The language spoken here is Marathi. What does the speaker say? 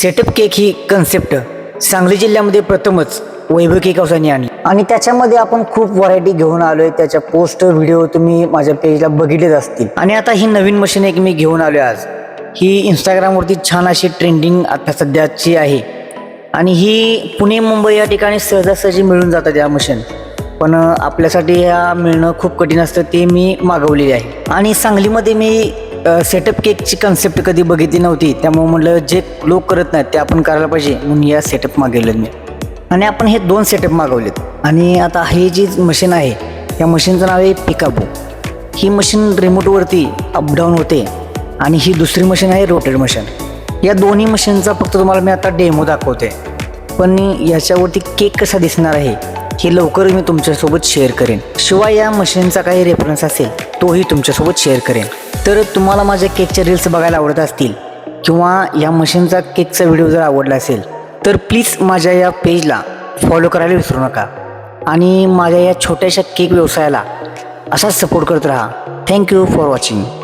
सेटअप केक ही कन्सेप्ट सांगली जिल्ह्यामध्ये प्रथमच वैभव केक हाऊसाने आणली आणि त्याच्यामध्ये आपण खूप व्हरायटी घेऊन आलोय. त्याच्या पोस्टर व्हिडिओ तुम्ही माझ्या पेजला बघितलेच असतील. आणि आता ही नवीन मशीन एक मी घेऊन आलोय आज. ही इंस्टाग्रामवरती छान अशी ट्रेंडिंग आता सध्याची आहे आणि ही पुणे मुंबई या ठिकाणी सहजासहजी मिळून जातात या मशीन. पण आपल्यासाठी ह्या मिळणं खूप कठीण असतं, ते मी मागवलेली आहे. आणि सांगलीमध्ये मी सेटअप केकची कन्सेप्ट कधी बघितली नव्हती, त्यामुळे म्हटलं जे लोक करत नाहीत ते आपण करायला पाहिजे म्हणून या सेटअप मागवलेत मी. आणि आपण हे 2 सेटअप मागवलेत. आणि आता ही जी मशीन आहे या मशीनचं नाव आहे पिकाबू. ही मशीन रिमोटवरती अपडाऊन होते आणि ही दुसरी मशीन आहे रोटेट मशीन. या दोन्ही मशीनचा फक्त तुम्हाला मी आता डेमो दाखवते, पण याच्यावरती केक कसा दिसणार आहे हे लवकर मी तुमच्यासोबत शेअर करेन. शिवाय या मशीनचा काही रेफरन्स असेल तोही तुमच्यासोबत शेअर करेन. तर तुम्हाला माझ्या केकच्या रील्स बघायला आवडत असतील किंवा या मशीनचा केकचा व्हिडिओ जर आवडला असेल तर प्लीज माझ्या या पेजला फॉलो करायला विसरू नका आणि माझ्या या छोट्याशा केक व्यवसायाला असाच सपोर्ट करत राहा. Thank you for watching.